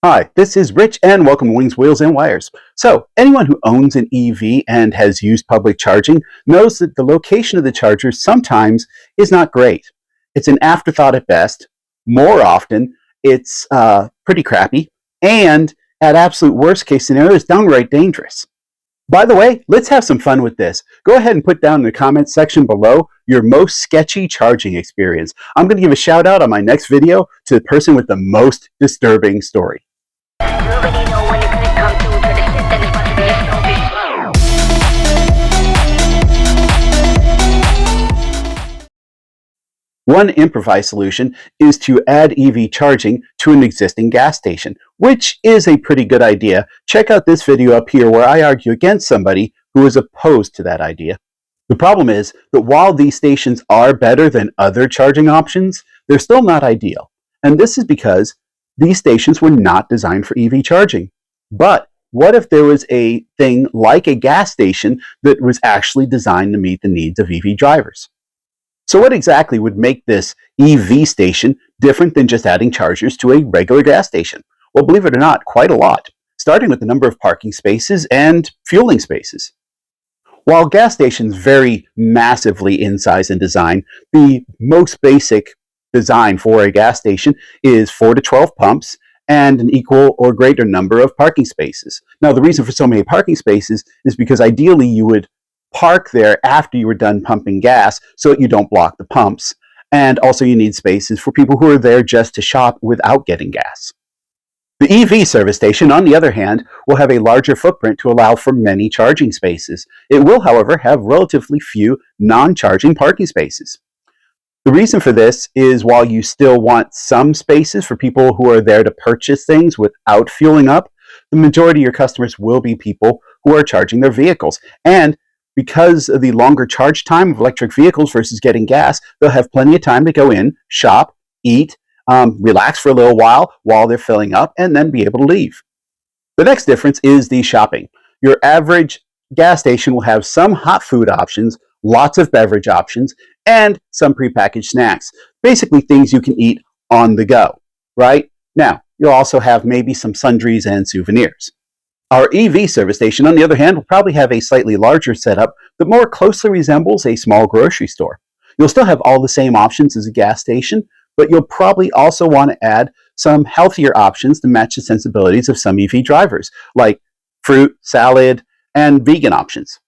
Hi, this is Rich and welcome to Wings, Wheels, and Wires. So, anyone who owns an EV and has used public charging knows that the location of the chargers sometimes is not great. It's an afterthought at best. More often, it's pretty crappy. And at absolute worst case scenario, it's downright dangerous. By the way, let's have some fun with this. Go ahead and put down in the comments section below your most sketchy charging experience. I'm going to give a shout out on my next video to the person with the most disturbing story. One improvised solution is to add EV charging to an existing gas station, which is a pretty good idea. Check out this video up here where I argue against somebody who is opposed to that idea. The problem is that while these stations are better than other charging options, they're still not ideal. And this is because these stations were not designed for EV charging. But what if there was a thing like a gas station that was actually designed to meet the needs of EV drivers? So what exactly would make this EV station different than just adding chargers to a regular gas station? Well, believe it or not, quite a lot, starting with the number of parking spaces and fueling spaces. While gas stations vary massively in size and design, the most basic design for a gas station is 4 to 12 pumps and an equal or greater number of parking spaces. Now, the reason for so many parking spaces is because ideally you would park there after you were done pumping gas so that you don't block the pumps. And also you need spaces for people who are there just to shop without getting gas. The EV service station, on the other hand, will have a larger footprint to allow for many charging spaces. It will, however, have relatively few non-charging parking spaces. The reason for this is while you still want some spaces for people who are there to purchase things without fueling up, the majority of your customers will be people who are charging their vehicles. And because of the longer charge time of electric vehicles versus getting gas, they'll have plenty of time to go in, shop, eat, relax for a little while they're filling up, and then be able to leave. The next difference is the shopping. Your average gas station will have some hot food options, lots of beverage options, and some prepackaged snacks. Basically things you can eat on the go, right? Now, you'll also have maybe some sundries and souvenirs. Our EV service station, on the other hand, will probably have a slightly larger setup that more closely resembles a small grocery store. You'll still have all the same options as a gas station, but you'll probably also want to add some healthier options to match the sensibilities of some EV drivers, like fruit, salad, and vegan options.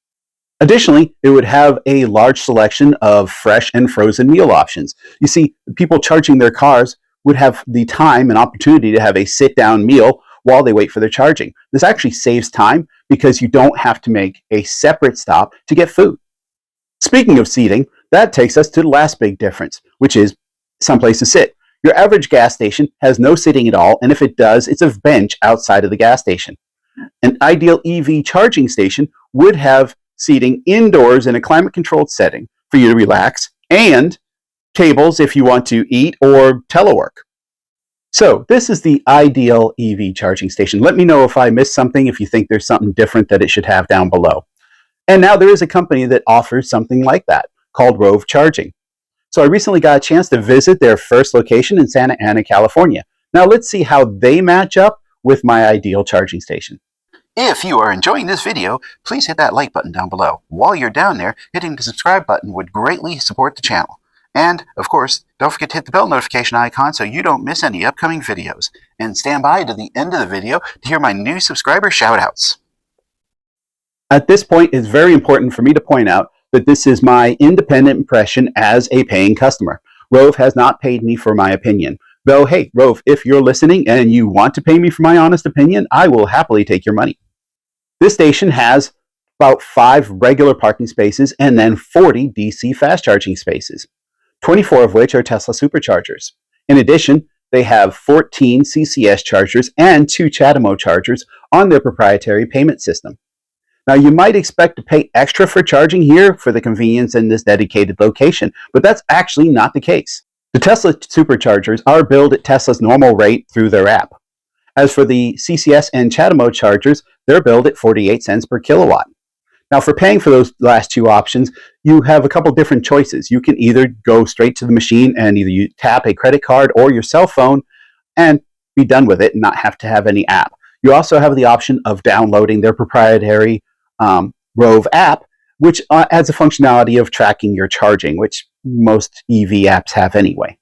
Additionally, it would have a large selection of fresh and frozen meal options. You see, people charging their cars would have the time and opportunity to have a sit-down meal while they wait for their charging. This actually saves time because you don't have to make a separate stop to get food. Speaking of seating, that takes us to the last big difference, which is someplace to sit. Your average gas station has no sitting at all, and if it does, it's a bench outside of the gas station. An ideal EV charging station would have seating indoors in a climate-controlled setting for you to relax, and tables if you want to eat or telework. So this is the ideal EV charging station. Let me know if I missed something, if you think there's something different that it should have down below. And now there is a company that offers something like that called Rove Charging. So I recently got a chance to visit their first location in Santa Ana, California. Now let's see how they match up with my ideal charging station. If you are enjoying this video, please hit that like button down below. While you're down there, hitting the subscribe button would greatly support the channel. And, of course, don't forget to hit the bell notification icon so you don't miss any upcoming videos. And stand by to the end of the video to hear my new subscriber shoutouts. At this point, it's very important for me to point out that this is my independent impression as a paying customer. Rove has not paid me for my opinion. Though, hey, Rove, if you're listening and you want to pay me for my honest opinion, I will happily take your money. This station has about 5 regular parking spaces and then 40 DC fast charging spaces, 24 of which are Tesla superchargers. In addition, they have 14 CCS chargers and 2 CHAdeMO chargers on their proprietary payment system. Now, you might expect to pay extra for charging here for the convenience in this dedicated location, but that's actually not the case. The Tesla superchargers are billed at Tesla's normal rate through their app. As for the CCS and CHAdeMO chargers, they're billed at 48 cents per kilowatt. Now, for paying for those last 2 options, you have a couple different choices. You can either go straight to the machine and either you tap a credit card or your cell phone, and be done with it and not have to have any app. You also have the option of downloading their proprietary Rove app, which adds a functionality of tracking your charging, which most EV apps have anyway.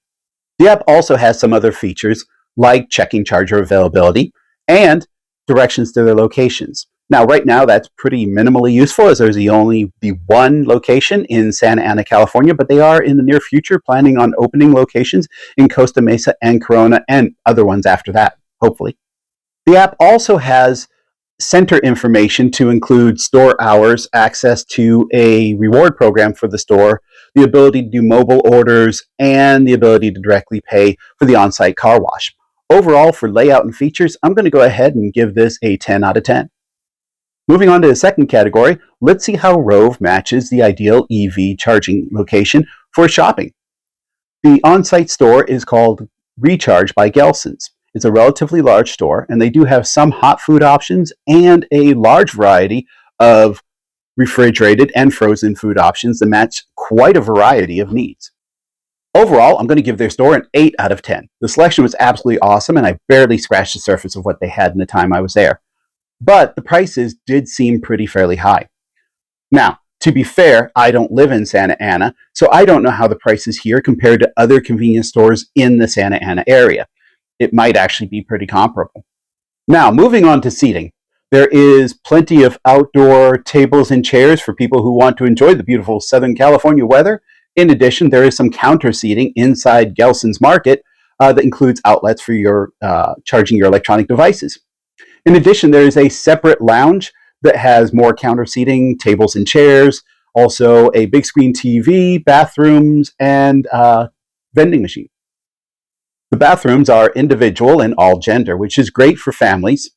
The app also has some other features like checking charger availability and directions to their locations. Now, right now, that's pretty minimally useful as there's only the one location in Santa Ana, California, but they are in the near future planning on opening locations in Costa Mesa and Corona and other ones after that, hopefully. The app also has center information to include store hours, access to a reward program for the store, the ability to do mobile orders, and the ability to directly pay for the on-site car wash. Overall, for layout and features, I'm going to go ahead and give this a 10 out of 10. Moving on to the second category, let's see how Rove matches the ideal EV charging location for shopping. The on-site store is called Recharge by Gelson's. It's a relatively large store, and they do have some hot food options and a large variety of refrigerated and frozen food options that match quite a variety of needs. Overall, I'm going to give their store an 8 out of 10. The selection was absolutely awesome, and I barely scratched the surface of what they had in the time I was there. But the prices did seem pretty fairly high. Now, to be fair, I don't live in Santa Ana, so I don't know how the prices here compare to other convenience stores in the Santa Ana area. It might actually be pretty comparable. Now, moving on to seating. There is plenty of outdoor tables and chairs for people who want to enjoy the beautiful Southern California weather. In addition, there is some counter seating inside Gelson's Market that includes outlets for your charging your electronic devices. In addition, there is a separate lounge that has more counter seating, tables and chairs, also a big screen TV, bathrooms, and vending machine. The bathrooms are individual and all gender, which is great for families.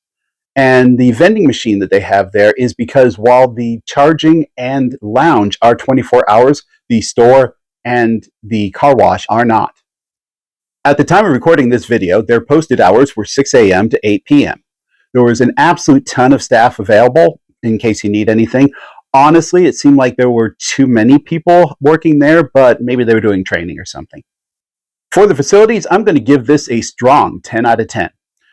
And the vending machine that they have there is because while the charging and lounge are 24 hours, the store and the car wash are not. At the time of recording this video, their posted hours were 6 a.m. to 8 p.m. There was an absolute ton of staff available in case you need anything. Honestly, it seemed like there were too many people working there, but maybe they were doing training or something. For the facilities, I'm going to give this a strong 10 out of 10.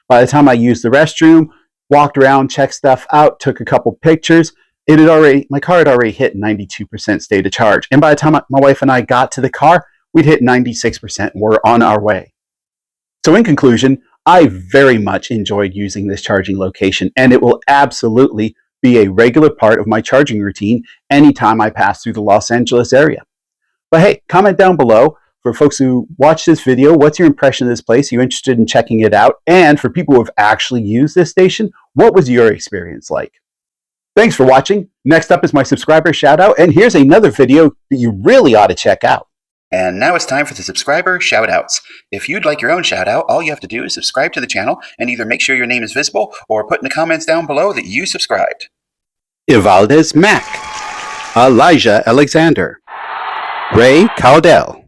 By the time I used the restroom, walked around, checked stuff out, took a couple pictures, my car had already hit 92% state of charge. And by the time my wife and I got to the car, we'd hit 96% and we're on our way. So in conclusion, I very much enjoyed using this charging location, and it will absolutely be a regular part of my charging routine anytime I pass through the Los Angeles area. But hey, comment down below. For folks who watch this video, what's your impression of this place? Are you interested in checking it out? And for people who have actually used this station, what was your experience like? Thanks for watching. Next up is my subscriber shout out, and here's another video that you really ought to check out. And now it's time for the subscriber shout outs. If you'd like your own shout out, all you have to do is subscribe to the channel and either make sure your name is visible or put in the comments down below that you subscribed. Ivaldez Mac, Elijah Alexander, Ray Caldell,